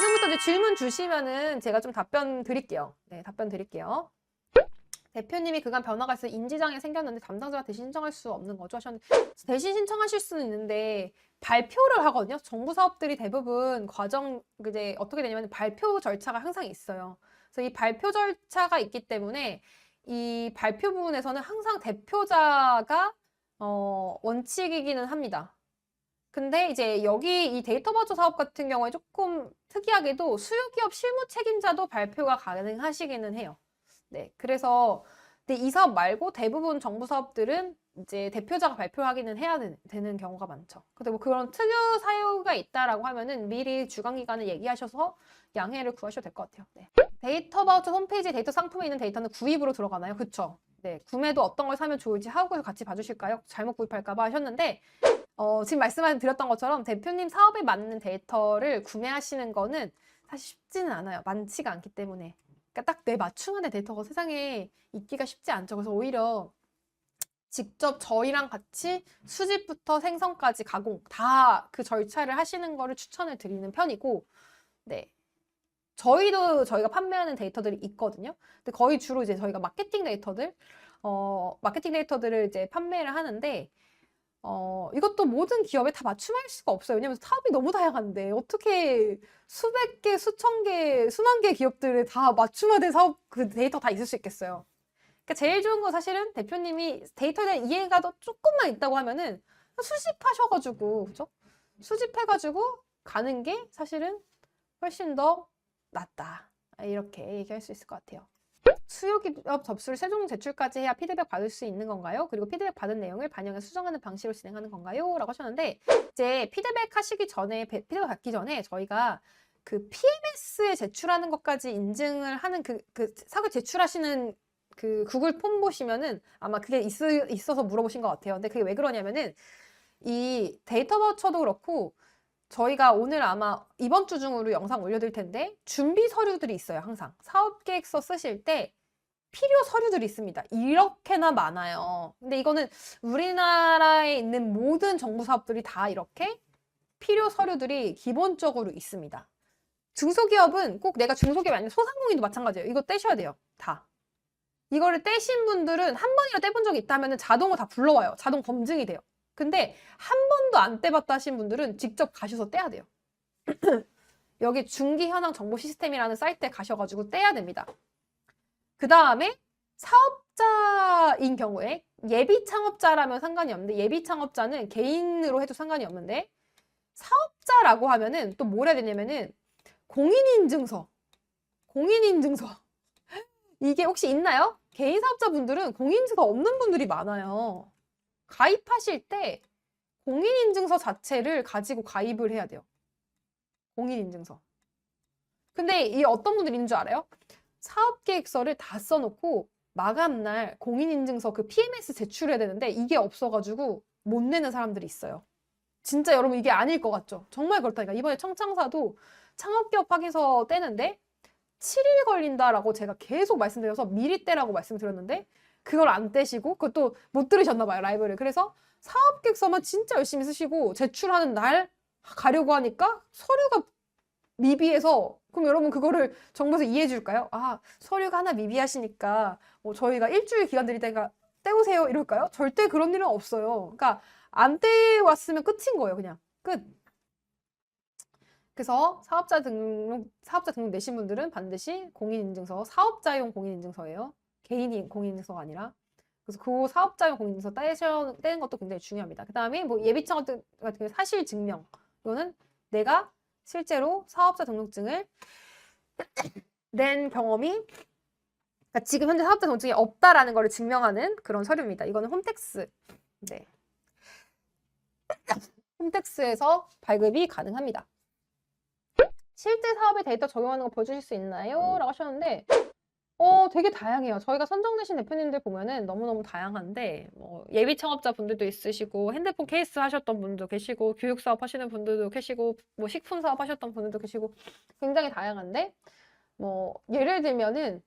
지금부터 이제 질문 주시면은 제가 좀 답변 드릴게요. 네, 답변 드릴게요. 대표님이 그간 변화가 있어 인지장애 생겼는데 담당자가 대신 신청할 수 없는 거죠 하셨는데, 대신 신청하실 수는 있는데 발표를 하거든요. 정부 사업들이 대부분 과정 이제 어떻게 되냐면 발표 절차가 항상 있어요. 그래서 이 발표 절차가 있기 때문에 이 발표 부분에서는 항상 대표자가 원칙이기는 합니다. 근데 이제 여기 이 데이터 바우처 사업 같은 경우에 조금 특이하게도 수요기업 실무 책임자도 발표가 가능하시기는 해요. 네, 그래서 근데 이 사업 말고 대부분 정부 사업들은 이제 대표자가 발표하기는 해야 되는 경우가 많죠. 근데 뭐 그런 특유 사유가 있다라고 하면은 미리 주관 기관을 얘기하셔서 양해를 구하셔도 될 것 같아요. 네. 데이터 바우처 홈페이지 데이터 상품에 있는 데이터는 구입으로 들어가나요? 그쵸? 네, 구매도 어떤 걸 사면 좋을지 하고서 같이 봐주실까요? 잘못 구입할까 봐 하셨는데 지금 말씀드렸던 것처럼 대표님 사업에 맞는 데이터를 구매하시는 거는 사실 쉽지는 않아요. 많지가 않기 때문에. 그러니까 딱 내 맞춤형의 데이터가 세상에 있기가 쉽지 않죠. 그래서 오히려 직접 저희랑 같이 수집부터 생성까지 가공 다 그 절차를 하시는 거를 추천을 드리는 편이고, 네. 저희가 판매하는 데이터들이 있거든요. 근데 거의 주로 이제 저희가 마케팅 데이터들을 이제 판매를 하는데, 이것도 모든 기업에 다 맞춤할 수가 없어요. 왜냐면 사업이 너무 다양한데 어떻게 수백 개, 수천 개, 수만 개 기업들에 다 맞춤화된 사업 그 데이터 다 있을 수 있겠어요. 그러니까 제일 좋은 거 사실은 대표님이 데이터에 대한 이해가 더 조금만 있다고 하면은 수집하셔가지고, 그죠? 수집해가지고 가는 게 사실은 훨씬 더 낫다. 이렇게 얘기할 수 있을 것 같아요. 수요기업 접수를 최종 제출까지 해야 피드백 받을 수 있는 건가요? 그리고 피드백 받은 내용을 반영해서 수정하는 방식으로 진행하는 건가요? 라고 하셨는데, 이제 피드백 받기 전에 저희가 그 PMS에 제출하는 것까지 인증을 하는 사고 제출하시는 그 구글 폼 보시면은 아마 그게 있어서 물어보신 것 같아요. 근데 그게 왜 그러냐면은 이 데이터 바우처도 그렇고 저희가 오늘 아마 이번 주 중으로 영상 올려드릴 텐데 준비 서류들이 있어요. 항상 사업 계획서 쓰실 때 필요 서류들이 있습니다. 이렇게나 많아요. 근데 이거는 우리나라에 있는 모든 정부 사업들이 다 이렇게 필요 서류들이 기본적으로 있습니다. 중소기업은 꼭 내가 중소기업이 아니라 소상공인도 마찬가지예요. 이거 떼셔야 돼요. 다. 이거를 떼신 분들은 한 번이라도 떼본 적이 있다면 자동으로 다 불러와요. 자동 검증이 돼요. 근데 한 번도 안 떼봤다 하신 분들은 직접 가셔서 떼야 돼요. 여기 중기현황 정보 시스템이라는 사이트에 가셔가지고 떼야 됩니다. 그 다음에 사업자인 경우에 예비 창업자라면 상관이 없는데, 예비 창업자는 개인으로 해도 상관이 없는데, 사업자라고 하면은 또 뭘 해야 되냐면은 공인인증서 이게 혹시 있나요? 개인 사업자분들은 공인인증서 없는 분들이 많아요. 가입하실 때 공인인증서 자체를 가지고 가입을 해야 돼요. 공인인증서. 근데 이 어떤 분들이 있는 줄 알아요? 사업계획서를 다 써놓고 마감날 공인인증서 그 PMS 제출해야 되는데 이게 없어가지고 못 내는 사람들이 있어요. 진짜 여러분 이게 아닐 것 같죠? 정말 그렇다니까. 이번에 청창사도 창업기업 확인서 떼는데 7일 걸린다라고 제가 계속 말씀드려서 미리 떼라고 말씀드렸는데 그걸 안 떼시고 그것도 못 들으셨나 봐요, 라이브를. 그래서 사업계획서만 진짜 열심히 쓰시고 제출하는 날 가려고 하니까 서류가 미비해서, 그럼 여러분 그거를 정부에서 이해해 줄까요? 아, 서류가 하나 미비하시니까 뭐 저희가 일주일 기간 드릴 테니까 떼오세요 이럴까요? 절대 그런 일은 없어요. 그러니까 안 떼왔으면 끝인 거예요. 그냥 끝. 그래서 사업자 등록 내신 분들은 반드시 공인인증서, 사업자용 공인인증서예요. 개인이 공인인증서가 아니라. 그래서 그 사업자용 공인인증서 떼는 것도 굉장히 중요합니다. 그 다음에 뭐 예비창업 같은 경우 사실 증명. 이거는 내가 실제로 사업자 등록증을 낸 경험이, 그러니까 지금 현재 사업자 등록증이 없다라는 것을 증명하는 그런 서류입니다. 이거는 홈택스. 네. 홈택스에서 발급이 가능합니다. 실제 사업에 데이터 적용하는 거 보여주실 수 있나요? 라고 하셨는데 되게 다양해요. 저희가 선정되신 대표님들 보면은 너무너무 다양한데 뭐 예비 창업자 분들도 있으시고 핸드폰 케이스 하셨던 분도 계시고 교육 사업 하시는 분들도 계시고 뭐 식품 사업 하셨던 분들도 계시고 굉장히 다양한데, 뭐 예를 들면은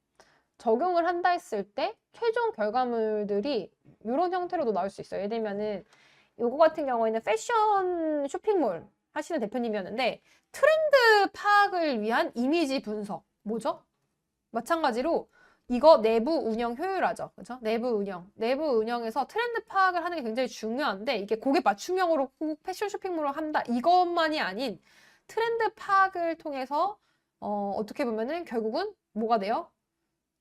적용을 한다 했을 때 최종 결과물들이 이런 형태로도 나올 수 있어요. 예를 들면은 요거 같은 경우에는 패션 쇼핑몰 하시는 대표님이었는데 트렌드 파악을 위한 이미지 분석. 뭐죠? 마찬가지로 이거 내부 운영 효율화죠. 그죠? 내부 운영. 내부 운영에서 트렌드 파악을 하는 게 굉장히 중요한데 이게 고객 맞춤형으로 꼭 패션 쇼핑몰을 한다. 이것만이 아닌 트렌드 파악을 통해서 어떻게 보면은 결국은 뭐가 돼요?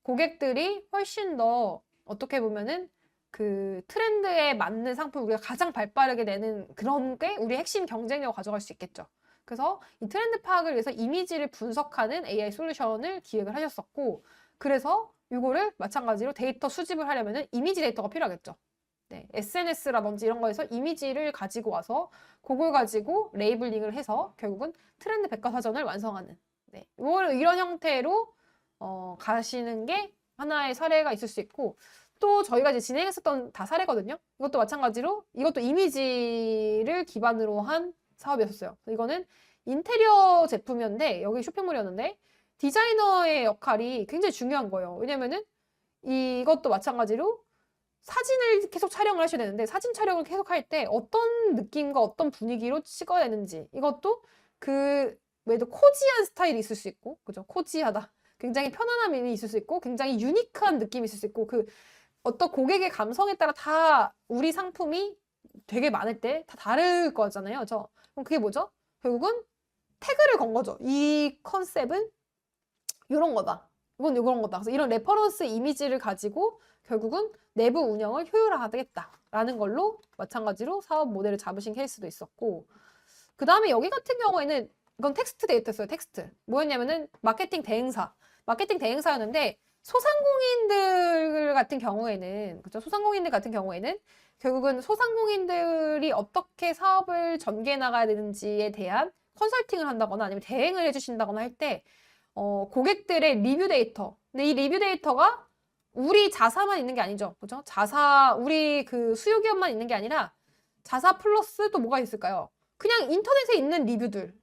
고객들이 훨씬 더 어떻게 보면은 그 트렌드에 맞는 상품 우리가 가장 발빠르게 내는 그런 게 우리 핵심 경쟁력을 가져갈 수 있겠죠. 그래서 이 트렌드 파악을 위해서 이미지를 분석하는 AI 솔루션을 기획을 하셨었고 그래서 이거를 마찬가지로 데이터 수집을 하려면은 이미지 데이터가 필요하겠죠. 네, SNS라든지 이런 거에서 이미지를 가지고 와서 그걸 가지고 레이블링을 해서 결국은 트렌드 백과사전을 완성하는 네, 이런 형태로 가시는 게 하나의 사례가 있을 수 있고 또 저희가 이제 진행했었던 다 사례거든요. 이것도 마찬가지로 이것도 이미지를 기반으로 한 사업이었어요. 이거는 인테리어 제품이었는데 여기 쇼핑몰이었는데 디자이너의 역할이 굉장히 중요한 거예요. 왜냐면은 이것도 마찬가지로 사진을 계속 촬영을 하셔야 되는데 사진 촬영을 계속 할 때 어떤 느낌과 어떤 분위기로 찍어야 되는지 이것도 그 외에도 코지한 스타일이 있을 수 있고 그죠? 코지하다. 굉장히 편안함이 있을 수 있고 굉장히 유니크한 느낌이 있을 수 있고 그 어떤 고객의 감성에 따라 다 우리 상품이 되게 많을 때 다 다를 거잖아요. 그럼 그게 뭐죠? 결국은 태그를 건 거죠. 이 컨셉은 이런 거다. 이건 이런 거다. 그래서 이런 레퍼런스 이미지를 가지고 결국은 내부 운영을 효율화하겠다라는 걸로 마찬가지로 사업 모델을 잡으신 케이스도 있었고 그 다음에 여기 같은 경우에는 이건 텍스트 데이터였어요. 텍스트. 뭐였냐면은 마케팅 대행사였는데 소상공인들 같은 경우에는 그죠? 소상공인들 같은 경우에는 결국은 소상공인들이 어떻게 사업을 전개해 나가야 되는지에 대한 컨설팅을 한다거나 아니면 대행을 해주신다거나 할 때 고객들의 리뷰 데이터. 근데 이 리뷰 데이터가 우리 자사만 있는 게 아니죠. 그죠? 우리 그 수요 기업만 있는 게 아니라 자사 플러스 또 뭐가 있을까요? 그냥 인터넷에 있는 리뷰들.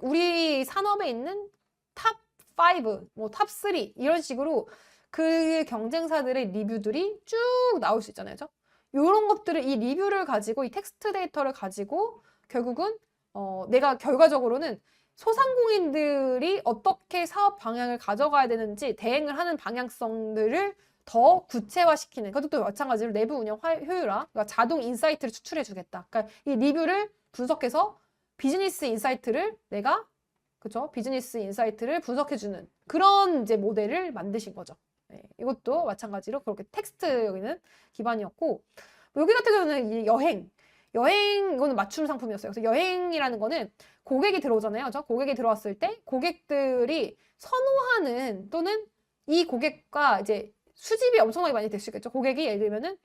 우리 산업에 있는 탑 5, 뭐 탑 3, 이런 식으로 그 경쟁사들의 리뷰들이 쭉 나올 수 있잖아요. 그죠? 이런 것들을, 이 리뷰를 가지고, 이 텍스트 데이터를 가지고 결국은 내가 결과적으로는 소상공인들이 어떻게 사업 방향을 가져가야 되는지 대행을 하는 방향성들을 더 구체화시키는 그것도 마찬가지로 내부 운영 효율화 그러니까 자동 인사이트를 추출해 주겠다. 그러니까 이 리뷰를 분석해서 비즈니스 인사이트를 그죠? 비즈니스 인사이트를 분석해 주는 그런 이제 모델을 만드신 거죠. 네, 이것도 마찬가지로 그렇게 텍스트 여기는 기반이었고 여기 같은 경우는 이 여행 이거는 맞춤 상품이었어요. 그래서 여행이라는 거는 고객이 들어오잖아요. 그죠? 고객이 들어왔을 때 고객들이 선호하는 또는 이 고객과 이제 수집이 엄청나게 많이 될 수 있겠죠. 고객이 예를 들면은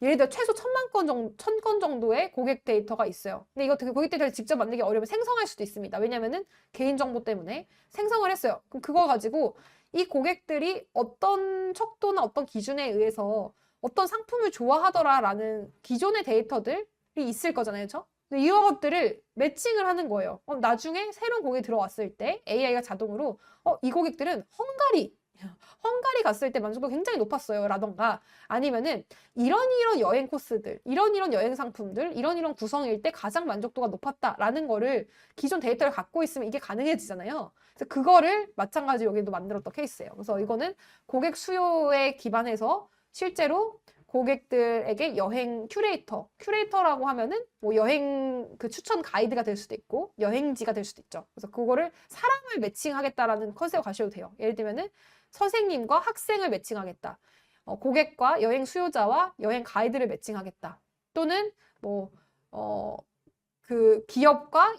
예를 들어 최소 1000건 정도의 고객 데이터가 있어요. 근데 이거 고객 데이터를 직접 만들기 어려우면 생성할 수도 있습니다. 왜냐면은 개인정보 때문에 생성을 했어요. 그럼 그거 가지고 이 고객들이 어떤 척도나 어떤 기준에 의해서 어떤 상품을 좋아하더라라는 기존의 데이터들이 있을 거잖아요. 그렇죠? 이런 것들을 매칭을 하는 거예요. 나중에 새로운 고객이 들어왔을 때 AI가 자동으로 이 고객들은 헝가리 갔을 때 만족도가 굉장히 높았어요. 라던가 아니면은 이런 여행 코스들, 이런 여행 상품들, 이런 구성일 때 가장 만족도가 높았다라는 거를 기존 데이터를 갖고 있으면 이게 가능해지잖아요. 그래서 그거를 마찬가지로 여기도 만들었던 케이스예요. 그래서 이거는 고객 수요에 기반해서 실제로 고객들에게 여행 큐레이터라고 하면은 뭐 여행 그 추천 가이드가 될 수도 있고 여행지가 될 수도 있죠. 그래서 그거를 사람을 매칭하겠다라는 컨셉을 가셔도 돼요. 예를 들면은 선생님과 학생을 매칭하겠다. 고객과 여행 수요자와 여행 가이드를 매칭하겠다. 또는 그 기업과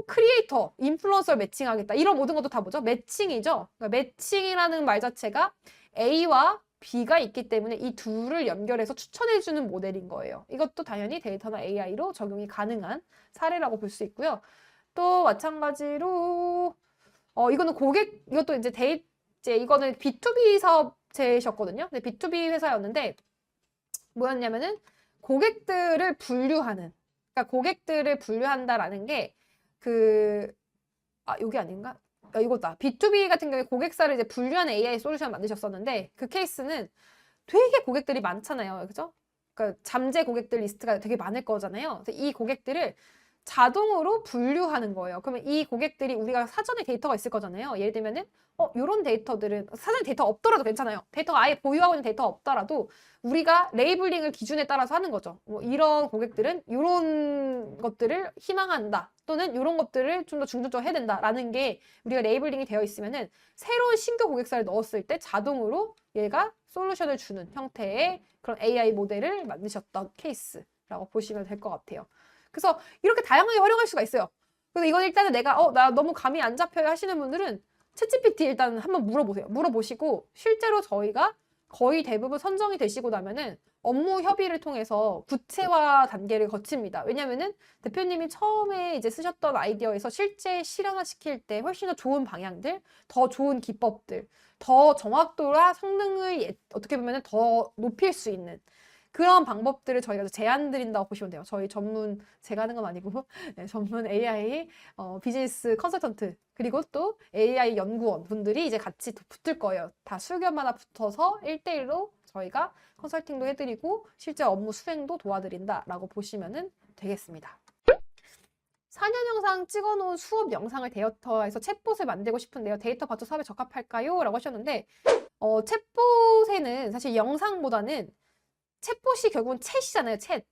크리에이터, 인플루언서를 매칭하겠다. 이런 모든 것도 다 뭐죠? 매칭이죠. 그러니까 매칭이라는 말 자체가 A와 B가 있기 때문에 이 둘을 연결해서 추천해주는 모델인 거예요. 이것도 당연히 데이터나 AI로 적용이 가능한 사례라고 볼 수 있고요. 또 마찬가지로 이것도 이제 이거는 B2B 사업체셨거든요. 근데 B2B 회사였는데 뭐였냐면은 고객들을 분류하는 그러니까 고객들을 분류한다라는 게 여기 아닌가? 이거다. B2B 같은 경우에 고객사를 이제 분류하는 AI 솔루션 만드셨었는데 그 케이스는 되게 고객들이 많잖아요. 그죠? 그러니까 잠재 고객들 리스트가 되게 많을 거잖아요. 그래서 이 고객들을 자동으로 분류하는 거예요. 그러면 이 고객들이 우리가 사전에 데이터가 있을 거잖아요. 예를 들면은 요런 데이터들은 사전에 데이터 없더라도 괜찮아요. 데이터가 아예 보유하고 있는 데이터가 없더라도 우리가 레이블링을 기준에 따라서 하는 거죠. 뭐 이런 고객들은 이런 것들을 희망한다. 또는 이런 것들을 좀 더 중점적으로 해야 된다라는 게 우리가 레이블링이 되어 있으면은 새로운 신규 고객사를 넣었을 때 자동으로 얘가 솔루션을 주는 형태의 그런 AI 모델을 만드셨던 케이스라고 보시면 될 것 같아요. 그래서 이렇게 다양하게 활용할 수가 있어요. 그래서 이건 일단은 내가 나 너무 감이 안 잡혀요 하시는 분들은 챗GPT 일단 한번 물어보세요. 물어보시고 실제로 저희가 거의 대부분 선정이 되시고 나면은 업무 협의를 통해서 구체화 단계를 거칩니다. 왜냐면은 대표님이 처음에 이제 쓰셨던 아이디어에서 실제 실현화시킬 때 훨씬 더 좋은 방향들, 더 좋은 기법들, 더 정확도와 성능을 어떻게 보면은 더 높일 수 있는 그런 방법들을 저희가 제안 드린다고 보시면 돼요. 저희 전문, 제가 하는 건 아니고, 네, 전문 AI 비즈니스 컨설턴트, 그리고 또 AI 연구원 분들이 이제 같이 붙을 거예요. 다 수교마다 붙어서 1대1로 저희가 컨설팅도 해드리고, 실제 업무 수행도 도와드린다라고 보시면 되겠습니다. 4년 영상 찍어놓은 수업 영상을 데이터화해서 챗봇을 만들고 싶은데요. 데이터 바투 사업에 적합할까요? 라고 하셨는데, 챗봇에는 사실 영상보다는 챗봇이 결국은 챗이잖아요.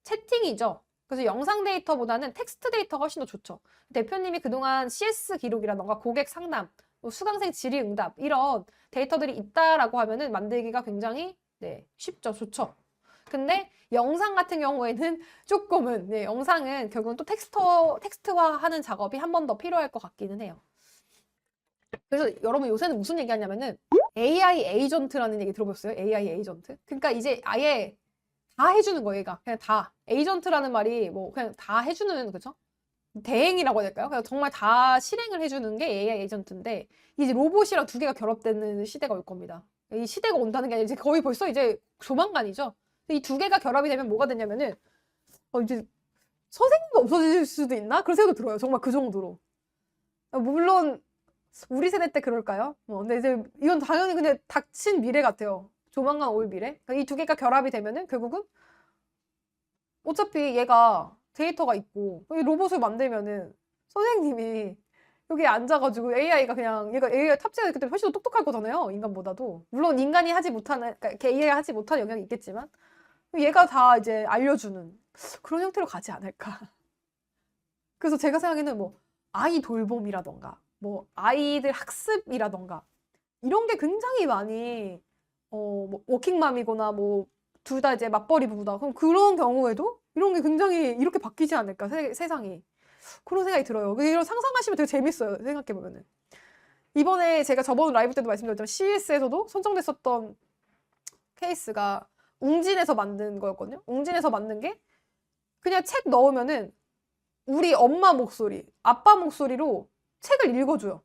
채팅이죠. 그래서 영상 데이터보다는 텍스트 데이터가 훨씬 더 좋죠. 대표님이 그동안 CS 기록이라던가 고객 상담, 수강생 질의응답 이런 데이터들이 있다라고 하면은 만들기가 굉장히 쉽죠. 좋죠. 근데 영상 같은 경우에는 조금은 영상은 결국은 또 텍스트화하는 작업이 한 번 더 필요할 것 같기는 해요. 그래서 여러분 요새는 무슨 얘기하냐면은 AI 에이전트라는 얘기 들어보셨어요? AI 에이전트? 그러니까 이제 아예 다 해주는 거예요, 얘가. 그냥 다. 에이전트라는 말이 뭐 그냥 다 해주는, 그죠? 대행이라고 해야 될까요? 그냥 정말 다 실행을 해주는 게 AI 에이전트인데 이제 로봇이랑 두 개가 결합되는 시대가 올 겁니다. 이 시대가 온다는 게 아니라 이제 거의 벌써 이제 조만간이죠. 이 두 개가 결합이 되면 뭐가 되냐면은 이제 선생님도 없어질 수도 있나? 그런 생각도 들어요. 정말 그 정도로. 물론 우리 세대 때 그럴까요? 근데 이제 이건 당연히 근데 닥친 미래 같아요. 조만간 올 미래. 그러니까 이 두 개가 결합이 되면은 결국은 어차피 얘가 데이터가 있고 이 로봇을 만들면은 선생님이 여기 앉아가지고 AI가 그냥 얘가 AI 탑재가 그때 훨씬 더 똑똑할 거잖아요. 인간보다도. 물론 인간이 하지 못하는, 그러니까 AI가 하지 못하는 영역이 있겠지만 얘가 다 이제 알려주는 그런 형태로 가지 않을까. 그래서 제가 생각에는 뭐 아이 돌봄이라던가 뭐 아이들 학습이라던가 이런 게 굉장히 많이 뭐 워킹맘이거나 뭐 둘 다 이제 맞벌이 부부다. 그럼 그런 경우에도 이런 게 굉장히 이렇게 바뀌지 않을까 세상이. 그런 생각이 들어요. 이런 상상하시면 되게 재밌어요. 생각해보면은. 이번에 제가 저번 라이브 때도 말씀드렸지만 CES에서도 선정됐었던 케이스가 웅진에서 만든 거였거든요. 웅진에서 만든 게 그냥 책 넣으면은 우리 엄마 목소리, 아빠 목소리로 책을 읽어줘요.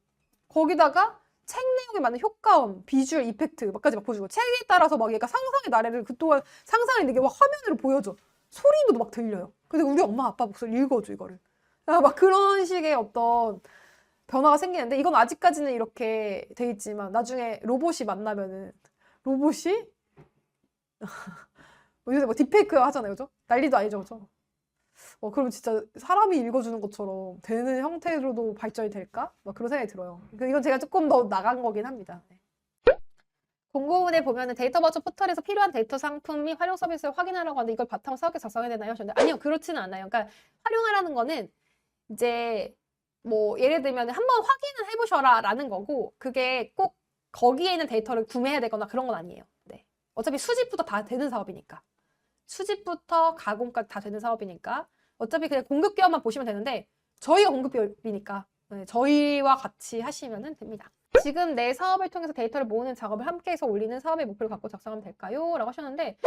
거기다가 책 내용에 맞는 효과음, 비주얼, 이펙트 막까지 막 보여주고 책에 따라서 막 얘가 상상의 나래를 그동안 상상을 이게 막 화면으로 보여줘. 소리도 막 들려요. 근데 우리 엄마 아빠 목소리 읽어줘 이거를. 막 그런 식의 어떤 변화가 생기는데 이건 아직까지는 이렇게 돼 있지만 나중에 로봇이 만나면은 로봇이 요새 뭐 딥페이크 하잖아요, 그죠? 난리도 아니죠, 그죠? 그럼 진짜 사람이 읽어주는 것처럼 되는 형태로도 발전이 될까? 막 그런 생각이 들어요. 이건 제가 조금 더 나간 거긴 합니다. 공고문에 보면은 데이터 버전 포털에서 필요한 데이터 상품 및 활용 서비스를 확인하라고 하는데 이걸 바탕으로 사업에 작성해야 되나요? 하셨는데 아니요, 그렇지는 않아요. 그러니까 활용하라는 거는 이제 뭐 예를 들면 한번 확인을 해보셔라 라는 거고 그게 꼭 거기에 있는 데이터를 구매해야 되거나 그런 건 아니에요. 네. 어차피 수집부터 다 되는 사업이니까. 수집부터 가공까지 다 되는 사업이니까 어차피 그냥 공급기업만 보시면 되는데 저희가 공급기업이니까 저희와 같이 하시면 됩니다. 지금 내 사업을 통해서 데이터를 모으는 작업을 함께해서 올리는 사업의 목표를 갖고 작성하면 될까요? 라고 하셨는데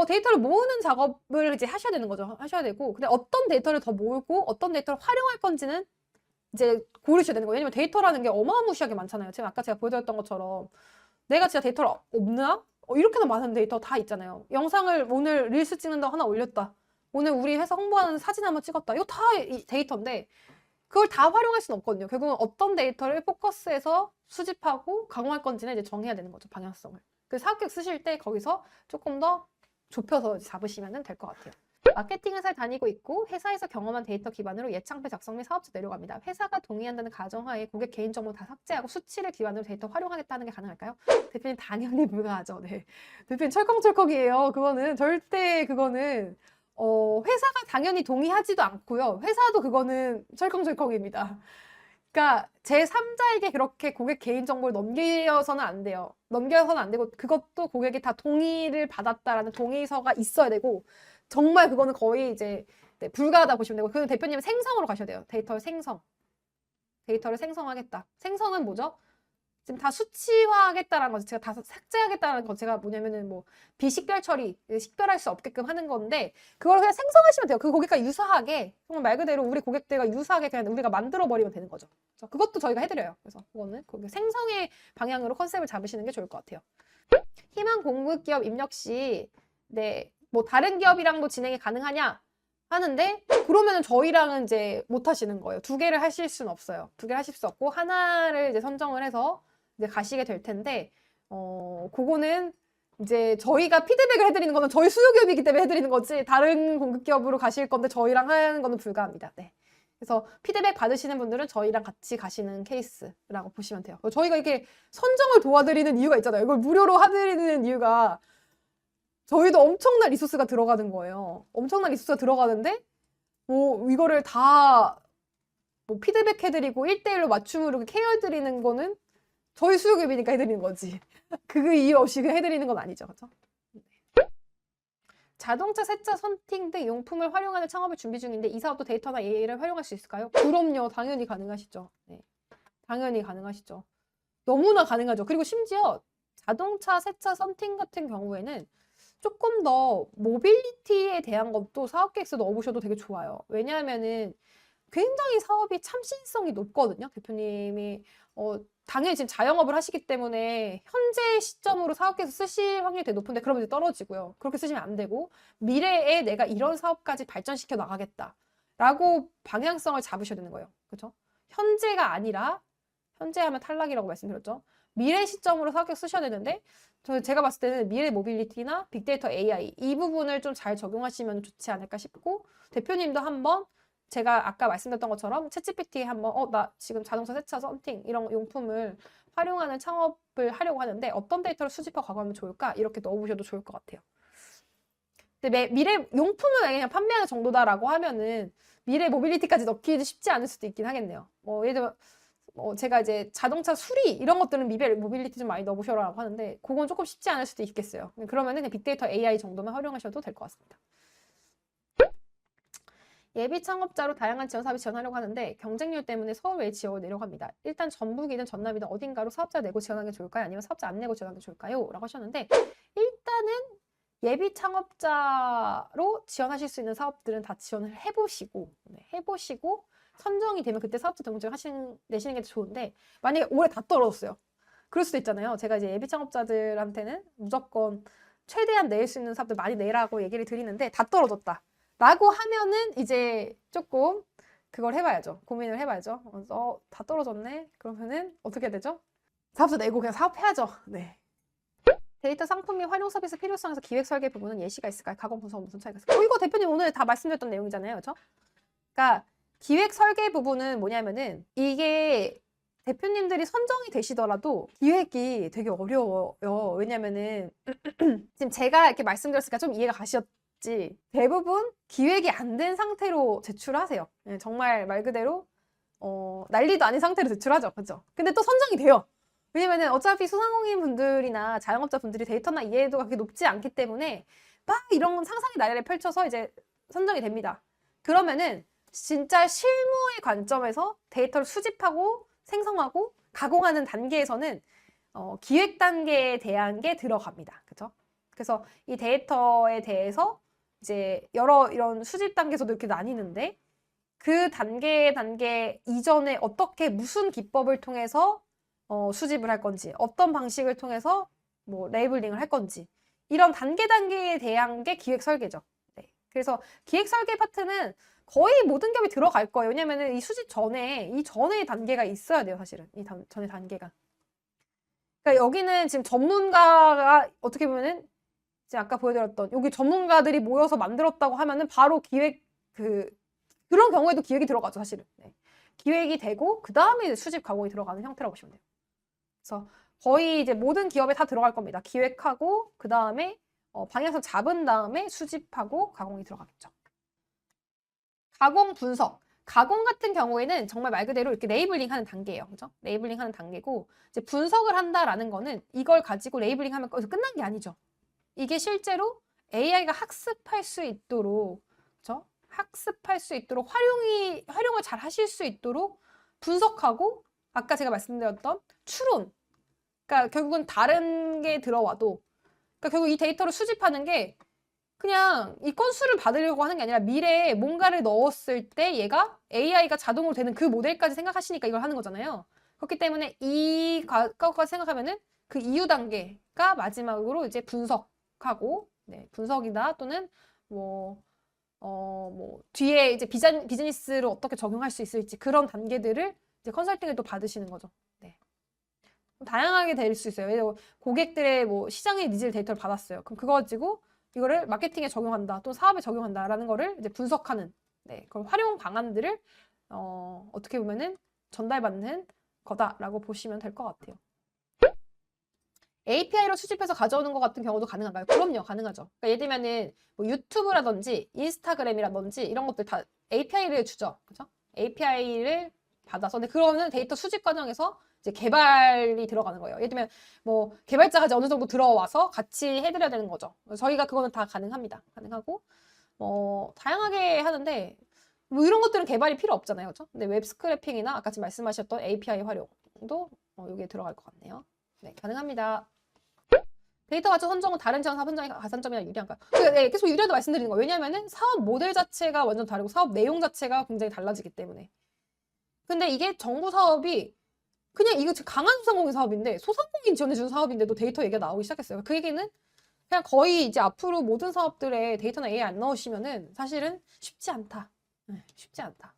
데이터를 모으는 작업을 이제 하셔야 되는 거죠. 하셔야 되고 근데 어떤 데이터를 더 모으고 어떤 데이터를 활용할 건지는 이제 고르셔야 되는 거예요. 왜냐면 데이터라는 게 어마무시하게 많잖아요. 지금 아까 제가 보여드렸던 것처럼 내가 진짜 데이터를 없나? 이렇게나 많은 데이터 다 있잖아요. 영상을 오늘 릴스 찍는다고 하나 올렸다. 오늘 우리 회사 홍보하는 사진 한번 찍었다. 이거 다 데이터인데 그걸 다 활용할 수는 없거든요. 결국은 어떤 데이터를 포커스해서 수집하고 가공할 건지는 이제 정해야 되는 거죠. 방향성을. 그 사업계획 쓰실 때 거기서 조금 더 좁혀서 잡으시면 될 것 같아요. 마케팅 회사에 다니고 있고 회사에서 경험한 데이터 기반으로 예창패 작성 및 사업자 내려갑니다. 회사가 동의한다는 가정하에 고객 개인정보 다 삭제하고 수치를 기반으로 데이터 활용하겠다는 게 가능할까요? 대표님 당연히 불가하죠. 네. 대표님 철컹철컹이에요. 그거는 절대 그거는 회사가 당연히 동의하지도 않고요. 회사도 그거는 철컹철컹입니다. 그러니까 제3자에게 그렇게 고객 개인정보를 넘겨서는 안 돼요. 넘겨서는 안 되고 그것도 고객이 다 동의를 받았다라는 동의서가 있어야 되고 정말 그거는 거의 이제 네, 불가하다 보시면 되고 그건 대표님은 생성으로 가셔야 돼요. 데이터를 생성. 데이터를 생성하겠다. 생성은 뭐죠? 지금 다 수치화하겠다라는 거죠. 제가 다 삭제하겠다는 거 제가 뭐냐면은 뭐 비식별 처리, 식별할 수 없게끔 하는 건데 그걸 그냥 생성하시면 돼요. 그 고객과 유사하게 정말 말 그대로 우리 고객들과 유사하게 그냥 우리가 만들어 버리면 되는 거죠. 그래서 그것도 저희가 해드려요. 그래서 그거는 거기 생성의 방향으로 컨셉을 잡으시는 게 좋을 것 같아요. 희망 공급 기업 입력 시 네, 뭐 다른 기업이랑도 진행이 가능하냐 하는데 그러면은 저희랑은 이제 못 하시는 거예요. 두 개를 하실 수는 없어요. 두 개를 하실 수 없고 하나를 이제 선정을 해서 이제 가시게 될 텐데 그거는 이제 저희가 피드백을 해드리는 거는 저희 수요기업이기 때문에 해드리는 거지 다른 공급기업으로 가실 건데 저희랑 하는 거는 불가합니다. 네. 그래서 피드백 받으시는 분들은 저희랑 같이 가시는 케이스라고 보시면 돼요. 저희가 이렇게 선정을 도와드리는 이유가 있잖아요. 이걸 무료로 해드리는 이유가 저희도 엄청난 리소스가 들어가는 거예요. 엄청난 리소스가 들어가는데 뭐 이거를 다 뭐 피드백 해드리고 1대1로 맞춤으로 케어해드리는 거는 저희 수요기업이니까 해드리는 거지. 그 이유 없이 그냥 해드리는 건 아니죠. 그렇죠? 자동차 세차 선팅 등 용품을 활용하는 창업을 준비 중인데 이 사업도 데이터나 AI를 활용할 수 있을까요? 그럼요. 당연히 가능하시죠. 네. 당연히 가능하시죠. 너무나 가능하죠. 그리고 심지어 자동차 세차 선팅 같은 경우에는 조금 더 모빌리티에 대한 것도 사업 계획서에 넣어보셔도 되게 좋아요. 왜냐하면은 굉장히 사업이 참신성이 높거든요. 대표님이 당연히 지금 자영업을 하시기 때문에 현재 시점으로 사업 계획서 쓰실 확률이 되게 높은데 그러면 이제 떨어지고요. 그렇게 쓰시면 안 되고 미래에 내가 이런 사업까지 발전시켜 나가겠다 라고 방향성을 잡으셔야 되는 거예요. 그렇죠? 현재가 아니라 현재 하면 탈락이라고 말씀드렸죠. 미래 시점으로 사업 계획 쓰셔야 되는데 제가 봤을 때는 미래 모빌리티나 빅데이터 AI 이 부분을 좀 잘 적용하시면 좋지 않을까 싶고 대표님도 한번 제가 아까 말씀드렸던 것처럼 챗GPT에 한번 나 지금 자동차 세차 썬팅 이런 용품을 활용하는 창업을 하려고 하는데 어떤 데이터를 수집하고 가공하면 좋을까? 이렇게 넣어보셔도 좋을 것 같아요. 근데 미래 용품을 그냥 판매하는 정도다라고 하면은 미래 모빌리티까지 넣기도 쉽지 않을 수도 있긴 하겠네요. 예를 들면 제가 이제 자동차 수리 이런 것들은 미래 모빌리티 좀 많이 넣어보셔라고 하는데 그건 조금 쉽지 않을 수도 있겠어요. 그러면은 그냥 빅데이터 AI 정도만 활용하셔도 될 것 같습니다. 예비 창업자로 다양한 지원 사업에 지원하려고 하는데 경쟁률 때문에 서울 외 지역으로 내려갑니다. 일단 전북이든 전남이든 어딘가로 사업자 내고 지원하는 게 좋을까요? 아니면 사업자 안 내고 지원하는 게 좋을까요? 라고 하셨는데 일단은 예비 창업자로 지원하실 수 있는 사업들은 다 지원을 해보시고 선정이 되면 그때 사업자 등록증 내시는 게 좋은데 만약에 올해 다 떨어졌어요. 그럴 수도 있잖아요. 제가 이제 예비 창업자들한테는 무조건 최대한 낼 수 있는 사업들 많이 내라고 얘기를 드리는데 다 떨어졌다. 라고 하면은 이제 조금 그걸 해봐야죠. 고민을 해봐야죠. 다 떨어졌네? 그러면은 어떻게 되죠? 사업자 내고 그냥 사업해야죠. 네. 데이터 상품 및 활용 서비스 필요성에서 기획 설계 부분은 예시가 있을까요? 가공 분석 무슨 차이가 있을까요? 이거 대표님 오늘 다 말씀드렸던 내용이잖아요. 그렇죠? 그러니까 기획 설계 부분은 뭐냐면은 이게 대표님들이 선정이 되시더라도 기획이 되게 어려워요. 왜냐면은 지금 제가 이렇게 말씀드렸으니까 좀 이해가 가셨지. 대부분 기획이 안 된 상태로 제출하세요. 네, 정말 말 그대로 난리도 아닌 상태로 제출하죠. 그렇죠? 근데 또 선정이 돼요. 왜냐면은 어차피 소상공인 분들이나 자영업자 분들이 데이터나 이해도가 그렇게 높지 않기 때문에 막 이런 상상의 나래를 펼쳐서 이제 선정이 됩니다. 그러면은 진짜 실무의 관점에서 데이터를 수집하고 생성하고 가공하는 단계에서는 기획 단계에 대한 게 들어갑니다. 그죠? 그래서 이 데이터에 대해서 이제 여러 이런 수집 단계에서도 이렇게 나뉘는데 그 단계 이전에 어떻게 무슨 기법을 통해서 수집을 할 건지 어떤 방식을 통해서 뭐 레이블링을 할 건지 이런 단계에 대한 게 기획 설계죠. 네. 그래서 기획 설계 파트는 거의 모든 기업이 들어갈 거예요. 왜냐면은 이 수집 전에 단계가 있어야 돼요. 사실은 전에 단계가. 그러니까 여기는 지금 전문가가 어떻게 보면은 이제 아까 보여드렸던 여기 전문가들이 모여서 만들었다고 하면은 바로 기획 그런 경우에도 기획이 들어가죠, 사실은. 네. 기획이 되고 그 다음에 수집 가공이 들어가는 형태라고 보시면 돼요. 그래서 거의 이제 모든 기업에 다 들어갈 겁니다. 기획하고 그 다음에 방향성 잡은 다음에 수집하고 가공이 들어가겠죠. 가공 분석. 가공 같은 경우에는 정말 말 그대로 이렇게 레이블링 하는 단계예요. 그죠? 레이블링 하는 단계고, 이제 분석을 한다라는 거는 이걸 가지고 레이블링 하면 거기서 끝난 게 아니죠. 이게 실제로 AI가 학습할 수 있도록, 그죠? 학습할 수 있도록 활용을 잘 하실 수 있도록 분석하고, 아까 제가 말씀드렸던 추론. 그러니까 결국은 다른 게 들어와도, 그러니까 결국 이 데이터를 수집하는 게 그냥 이 건수를 받으려고 하는 게 아니라 미래에 뭔가를 넣었을 때 얘가 AI가 자동으로 되는 그 모델까지 생각하시니까 이걸 하는 거잖아요. 그렇기 때문에 이것까지 생각하면은 그 이후 단계가 마지막으로 이제 분석하고, 네, 분석이다 또는 뒤에 이제 비즈니스를 어떻게 적용할 수 있을지 그런 단계들을 이제 컨설팅을 또 받으시는 거죠. 네. 다양하게 될 수 있어요. 예를 들어 고객들의 시장의 니즈를 데이터를 받았어요. 그럼 그거 가지고 이거를 마케팅에 적용한다, 또 사업에 적용한다라는 거를 이제 분석하는, 네, 그런 활용 방안들을 어떻게 보면은 전달받는 거다라고 보시면 될 것 같아요. API로 수집해서 가져오는 것 같은 경우도 가능한가요? 그럼요, 가능하죠. 그러니까 예를 들면은 유튜브라든지 인스타그램이라든지 이런 것들 다 API를 주죠, 그죠? API를 받아서, 근데 그거는 데이터 수집 과정에서 이제 개발이 들어가는 거예요. 예를 들면 개발자가 이제 어느 정도 들어와서 같이 해드려야 되는 거죠. 저희가 그거는 다 가능합니다. 가능하고 다양하게 하는데 이런 것들은 개발이 필요 없잖아요, 그렇죠? 근데 웹 스크래핑이나 아까 말씀하셨던 API 활용도 여기에 들어갈 것 같네요. 네, 가능합니다. 데이터 가치 선정은 다른 지원 사업 선정의 가산점이나 유리한가요? 네, 계속 유리하다 말씀드리는 거예요. 왜냐면은 사업 모델 자체가 완전 다르고 사업 내용 자체가 굉장히 달라지기 때문에. 근데 이게 정부 사업이 그냥 이거 강한 소상공인 사업인데 소상공인 지원해주는 사업인데도 데이터 얘기가 나오기 시작했어요. 그 얘기는 그냥 거의 이제 앞으로 모든 사업들에 데이터나 AI 안 넣으시면은 사실은 쉽지 않다. 네, 쉽지 않다.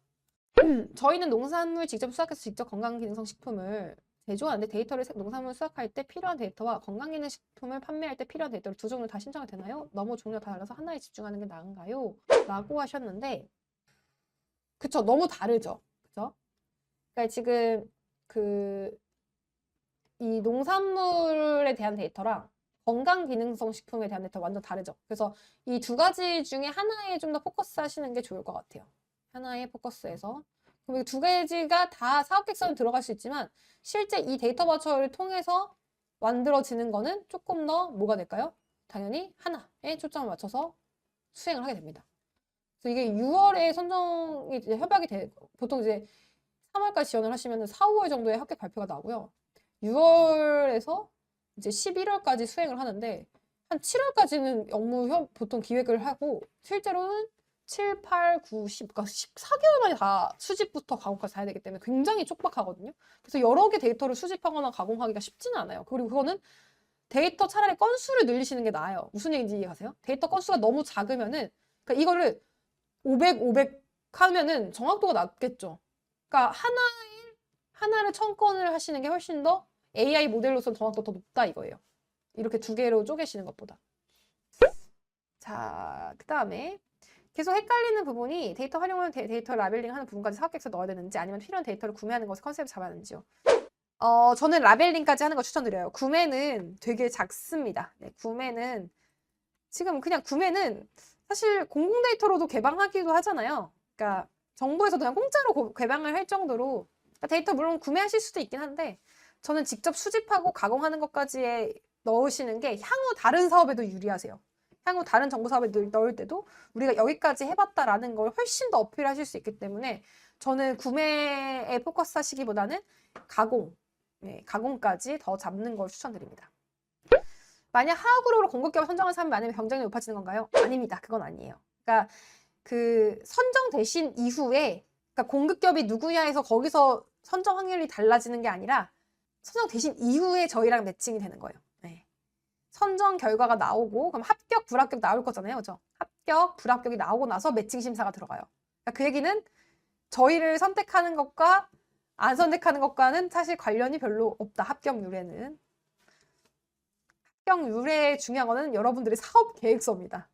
저희는 농산물 직접 수확해서 직접 건강기능성 식품을 제조하는데 데이터를 농산물 수확할 때 필요한 데이터와 건강기능식품을 판매할 때 필요한 데이터를 두 종류 다 신청이 되나요? 너무 종류가 다 달라서 하나에 집중하는 게 나은가요? 라고 하셨는데, 그쵸, 너무 다르죠. 그쵸? 그러니까 지금 이 농산물에 대한 데이터랑 건강기능성 식품에 대한 데이터 완전 다르죠. 그래서 이 두 가지 중에 하나에 좀 더 포커스 하시는 게 좋을 것 같아요. 하나에 포커스해서. 그럼 이 두 가지가 다 사업객선에 들어갈 수 있지만 실제 이 데이터 바처를 통해서 만들어지는 거는 조금 더 뭐가 될까요? 당연히 하나에 초점을 맞춰서 수행을 하게 됩니다. 그래서 이게 6월에 선정이 이제 협약이 보통 이제 3월까지 지원을 하시면 4, 5월 정도에 합격 발표가 나오고요. 6월에서 이제 11월까지 수행을 하는데 한 7월까지는 업무 보통 기획을 하고 실제로는 7, 8, 9, 10, 그러니까 14개월 만에 다 수집부터 가공까지 다 해야 되기 때문에 굉장히 촉박하거든요. 그래서 여러 개 데이터를 수집하거나 가공하기가 쉽지는 않아요. 그리고 그거는 데이터 차라리 건수를 늘리시는 게 나아요. 무슨 얘기인지 이해가세요? 데이터 건수가 너무 작으면은 그러니까 이거를 500, 500 하면은 정확도가 낮겠죠. 그러니까 하나를 1000건을 하시는 게 훨씬 더 AI 모델로서 정확도가 더 높다 이거예요. 이렇게 두 개로 쪼개시는 것보다. 자, 그 다음에 계속 헷갈리는 부분이 데이터 활용하는 데이터 라벨링 하는 부분까지 사업계획서에 넣어야 되는지 아니면 필요한 데이터를 구매하는 것을 컨셉을 잡아야 하는지요. 저는 라벨링까지 하는 거 추천드려요. 구매는 되게 작습니다. 네, 구매는 지금 그냥 구매는 사실 공공 데이터로도 개방하기도 하잖아요. 그러니까 정부에서도 그냥 공짜로 개방을 할 정도로 그러니까 데이터 물론 구매하실 수도 있긴 한데 저는 직접 수집하고 가공하는 것까지에 넣으시는 게 향후 다른 사업에도 유리하세요. 향후 다른 정부 사업에 넣을 때도 우리가 여기까지 해봤다라는 걸 훨씬 더 어필하실 수 있기 때문에 저는 구매에 포커스 하시기보다는 가공, 네, 가공까지 더 잡는 걸 추천드립니다. 만약 하우그룹으로 공급기업을 선정한 사람이 많으면 경쟁력이 높아지는 건가요? 아닙니다. 그건 아니에요. 그러니까 그 선정되신 이후에 그러니까 공급기업이 누구냐 해서 거기서 선정 확률이 달라지는 게 아니라 선정되신 이후에 저희랑 매칭이 되는 거예요. 네. 선정 결과가 나오고 그럼 합격, 불합격 나올 거잖아요. 그죠? 합격, 불합격이 나오고 나서 매칭 심사가 들어가요. 그러니까 그 얘기는 저희를 선택하는 것과 안 선택하는 것과는 사실 관련이 별로 없다. 합격률에는. 합격률에 중요한 거는 여러분들의 사업 계획서입니다.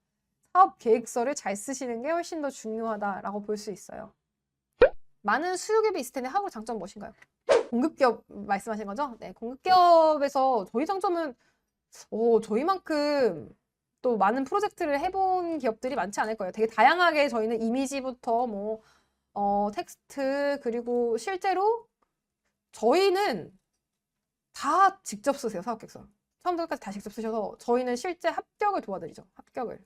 사업 계획서를 잘 쓰시는 게 훨씬 더 중요하다라고 볼 수 있어요. 많은 수요기업이 있을 텐데 하고 장점 무엇인가요? 공급기업 말씀하신 거죠? 네, 공급기업에서 저희 장점은 저희만큼 또 많은 프로젝트를 해본 기업들이 많지 않을 거예요. 되게 다양하게 저희는 이미지부터 뭐 텍스트 그리고 실제로 저희는 다 직접 쓰세요. 사업계획서. 처음부터 끝까지 다 직접 쓰셔서 저희는 실제 합격을 도와드리죠. 합격을.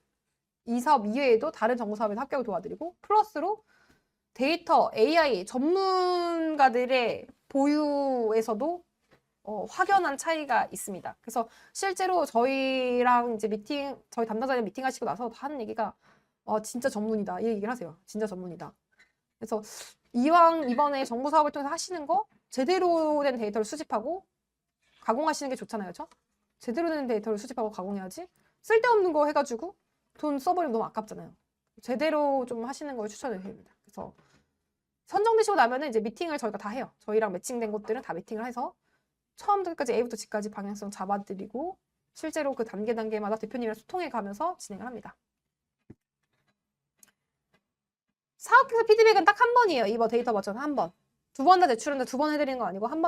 이 사업 이외에도 다른 정보 사업에서 합격을 도와드리고 플러스로 데이터, AI 전문가들의 보유에서도 확연한 차이가 있습니다. 그래서 실제로 저희랑 이제 저희 담당자님 미팅 하시고 나서 하는 얘기가 진짜 전문이다. 이 얘기를 하세요. 진짜 전문이다. 그래서 이왕 이번에 정보 사업을 통해서 하시는 거 제대로 된 데이터를 수집하고 가공하시는 게 좋잖아요. 그렇죠? 제대로 된 데이터를 수집하고 가공해야지 쓸데없는 거 해가지고 돈 써버리면 너무 아깝잖아요. 제대로 좀 하시는 걸 추천을 드립니다. 그래서 선정되시고 나면은 이제 미팅을 저희가 다 해요. 저희랑 매칭된 곳들은 다 미팅을 해서 처음부터 끝까지 A부터 G까지 방향성 잡아드리고 실제로 그 단계마다 대표님이랑 소통해 가면서 진행을 합니다. 사업계획서 피드백은 딱 한 번이에요. 이번 데이터 버전은 한 번. 두 번 다 제출했는데 두 번 해드리는 거 아니고 한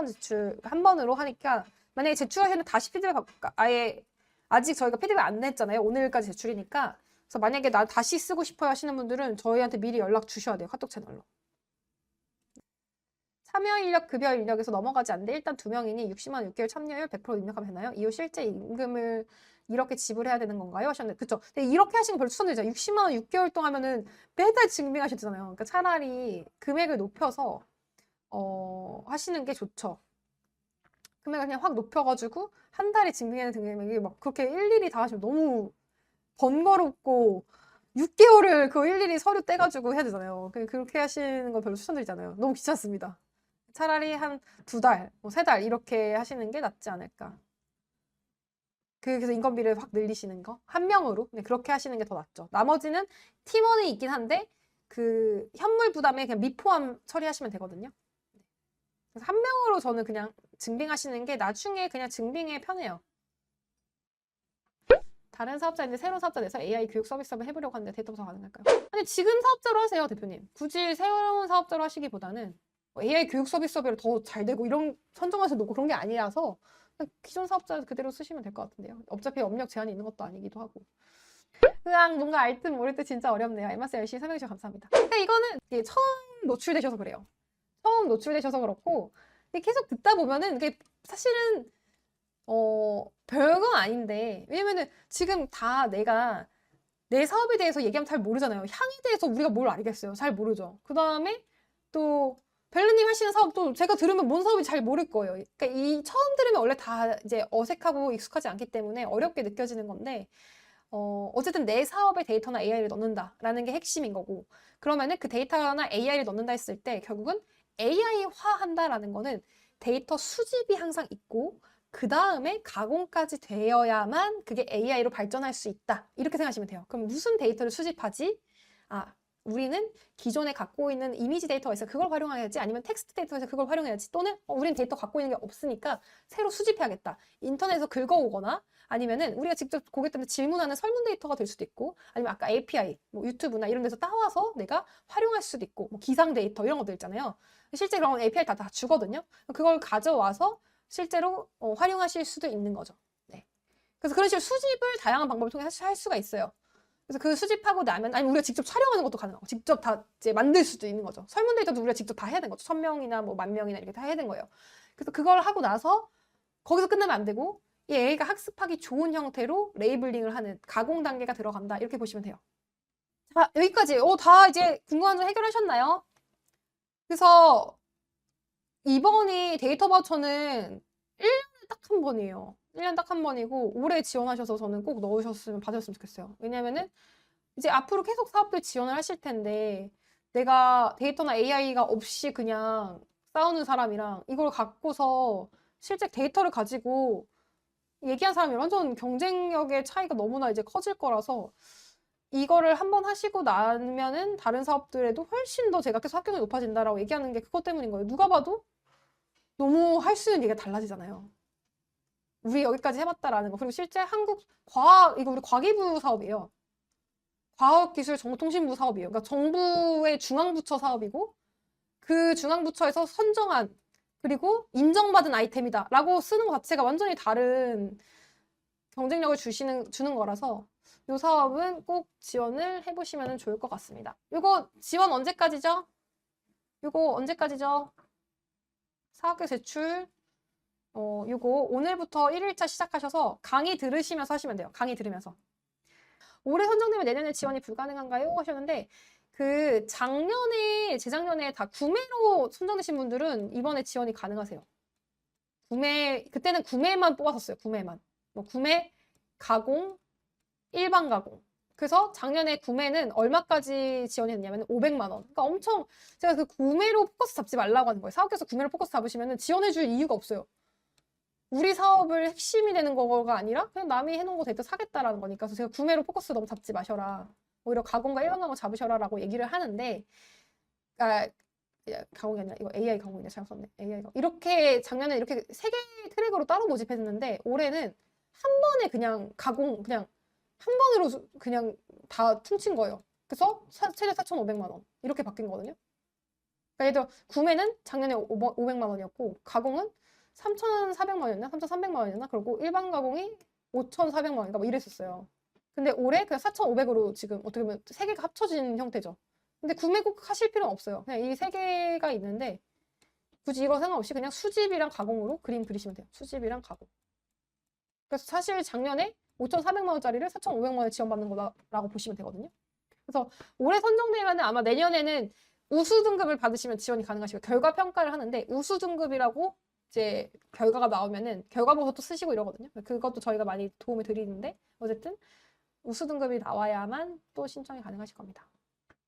번으로 하니까 만약에 제출하시면 다시 피드백 아예 아직 저희가 피드백 안 냈잖아요. 오늘까지 제출이니까. 그래서 만약에 나 다시 쓰고 싶어요 하시는 분들은 저희한테 미리 연락 주셔야 돼요. 카톡 채널로. 참여 인력, 급여 인력에서 넘어가지 않는데 일단 2명이니 60만 6개월 참여율 100% 입력하면 되나요? 이후 실제 임금을 이렇게 지불해야 되는 건가요? 하셨는데 그쵸? 근데 이렇게 하시는 거 별로 추천드리죠. 60만 원 6개월 동안 하면은 매달 증빙하셨잖아요. 그러니까 차라리 금액을 높여서 하시는 게 좋죠. 금액을 그냥 확 높여가지고 한 달에 증빙하는 금액이 막 그렇게 일일이 다 하시면 너무 번거롭고 6개월을 그 일일이 서류 떼가지고 해야 되잖아요. 그렇게 하시는 거 별로 추천드리잖아요. 너무 귀찮습니다. 차라리 한 2달, 뭐 3달 이렇게 하시는 게 낫지 않을까. 그래서 인건비를 확 늘리시는 거. 한 명으로. 그렇게 하시는 게 더 낫죠. 나머지는 팀원이 있긴 한데 그 현물 부담에 그냥 미포함 처리하시면 되거든요. 그래서 한 명으로 저는 그냥 증빙하시는 게 나중에 그냥 증빙에 편해요. 다른 사업자인데 새로운 사업자 내서 AI 교육 서비스업을 해보려고 하는데 데이터 분석 가능할까요? 아니 지금 사업자로 하세요 대표님. 굳이 새로운 사업자로 하시기보다는 AI 교육 서비스업을 더 잘 되고 이런 선정해서 놓고 그런 게 아니라서 그냥 기존 사업자 그대로 쓰시면 될 것 같은데요. 어차피 업력 제한이 있는 것도 아니기도 하고. 그냥 뭔가 알 듯 모를 듯 진짜 어렵네요. 알마스 열심히 설명해 주셔서 감사합니다. 근데 이거는 처음 노출되셔서 그래요. 처음 노출되셔서 그렇고 계속 듣다 보면은 이게 사실은 별건 아닌데 왜냐면은 지금 다 내가 내 사업에 대해서 얘기하면 잘 모르잖아요. 향에 대해서 우리가 뭘 알겠어요. 잘 모르죠. 그 다음에 또 벨르님 하시는 사업도 제가 들으면 뭔 사업인지 잘 모를 거예요. 그러니까 이 처음 들으면 원래 다 이제 어색하고 익숙하지 않기 때문에 어렵게 느껴지는 건데 어쨌든 내 사업에 데이터나 AI를 넣는다라는 게 핵심인 거고 그러면은 그 데이터나 AI를 넣는다 했을 때 결국은 AI화한다라는 거는 데이터 수집이 항상 있고 그 다음에 가공까지 되어야만 그게 AI로 발전할 수 있다. 이렇게 생각하시면 돼요. 그럼 무슨 데이터를 수집하지? 우리는 기존에 갖고 있는 이미지 데이터가 있어 그걸 활용해야지 아니면 텍스트 데이터가 있어 그걸 활용해야지 또는 우리는 데이터 갖고 있는 게 없으니까 새로 수집해야겠다. 인터넷에서 긁어오거나 아니면은 우리가 직접 고객들한테 질문하는 설문 데이터가 될 수도 있고 아니면 아까 API, 뭐 유튜브나 이런 데서 따와서 내가 활용할 수도 있고 뭐 기상 데이터 이런 것들 있잖아요. 실제 그런 API 다 주거든요. 그걸 가져와서 실제로 활용하실 수도 있는 거죠. 네. 그래서 그런 식으로 수집을 다양한 방법을 통해 할 수가 있어요. 그래서 그 수집하고 나면 아니 우리가 직접 촬영하는 것도 가능하고 직접 다 이제 만들 수도 있는 거죠. 설문 데이터도 우리가 직접 다 해야 되는 거죠. 1000명이나 뭐 10,000명이나 이렇게 다 해야 되는 거예요. 그래서 그걸 하고 나서 거기서 끝나면 안 되고 이 AI가 학습하기 좋은 형태로 레이블링을 하는 가공 단계가 들어간다. 이렇게 보시면 돼요. 자, 여기까지. 다 이제 궁금한 점 해결하셨나요? 그래서 이번이 데이터 바우처는 1년에 딱 한 번이에요. 1년 딱 한 번이고 올해 지원하셔서 저는 꼭 받으셨으면 좋겠어요. 왜냐면은 이제 앞으로 계속 사업들 지원을 하실 텐데 내가 데이터나 AI가 없이 그냥 싸우는 사람이랑 이걸 갖고서 실제 데이터를 가지고 얘기한 사람이 완전 경쟁력의 차이가 너무나 이제 커질 거라서 이거를 한번 하시고 나면은 다른 사업들에도 훨씬 더 제가 계속 합격률이 높아진다라고 얘기하는 게 그것 때문인 거예요. 누가 봐도 너무 할 수 있는 얘기가 달라지잖아요. 우리 여기까지 해봤다라는 거. 그리고 실제 한국 과학, 이거 우리 과기부 사업이에요. 과학기술정보통신부 사업이에요. 그러니까 정부의 중앙부처 사업이고 그 중앙부처에서 선정한 그리고 인정받은 아이템이다 라고 쓰는 것 자체가 완전히 다른 경쟁력을 주는 거라서 이 사업은 꼭 지원을 해보시면 좋을 것 같습니다. 이거 지원 언제까지죠? 이거 언제까지죠? 사학교 제출 요거 오늘부터 1일차 시작하셔서 강의 들으시면서 하시면 돼요. 강의 들으면서. 올해 선정되면 내년에 지원이 불가능한가요? 하셨는데 그 작년에 재작년에 다 구매로 선정되신 분들은 이번에 지원이 가능하세요. 그때는 구매만 뽑았었어요. 구매만. 뭐 구매, 가공, 일반 가공. 그래서 작년에 구매는 얼마까지 지원이 됐냐면 500만 원. 그러니까 엄청 제가 그 구매로 포커스 잡지 말라고 하는 거예요. 사업계에서 구매로 포커스 잡으시면 지원해줄 이유가 없어요. 우리 사업을 핵심이 되는 거가 아니라 그냥 남이 해놓은 거 대표 사겠다라는 거니까. 그래서 제가 구매로 포커스 너무 잡지 마셔라. 오히려 가공과 일반 가공 잡으셔라라고 얘기를 하는데, 아, 가공이 아니라 이거 AI 가공이네. 잘못 썼네. AI 가공. 이렇게 작년에 이렇게 세 개 트랙으로 따로 모집했는데 올해는 한 번에 그냥 가공 그냥 한 번으로 그냥 다 퉁친 거예요. 그래서 최대 4,500만 원 이렇게 바뀐 거거든요. 그러니까 예를 들어 구매는 작년에 500만 원이었고 가공은 3,400만 원이었나? 3,300만 원이었나? 그리고 일반 가공이 5,400만 원인가 뭐 이랬었어요. 근데 올해 그냥 4,500으로 지금 어떻게 보면 세 개가 합쳐진 형태죠. 근데 구매 꼭 하실 필요는 없어요. 그냥 이 세 개가 있는데 굳이 이거 상관없이 그냥 수집이랑 가공으로 그림 그리시면 돼요. 수집이랑 가공. 그래서 사실 작년에 5,400만 원짜리를 4,500만 원에 지원받는 거라고 보시면 되거든요. 그래서 올해 선정되면 아마 내년에는 우수 등급을 받으시면 지원이 가능하시고 결과 평가를 하는데 우수 등급이라고 이제 결과가 나오면은 결과보고서도 쓰시고 이러거든요. 그것도 저희가 많이 도움을 드리는데 어쨌든 우수 등급이 나와야만 또 신청이 가능하실 겁니다.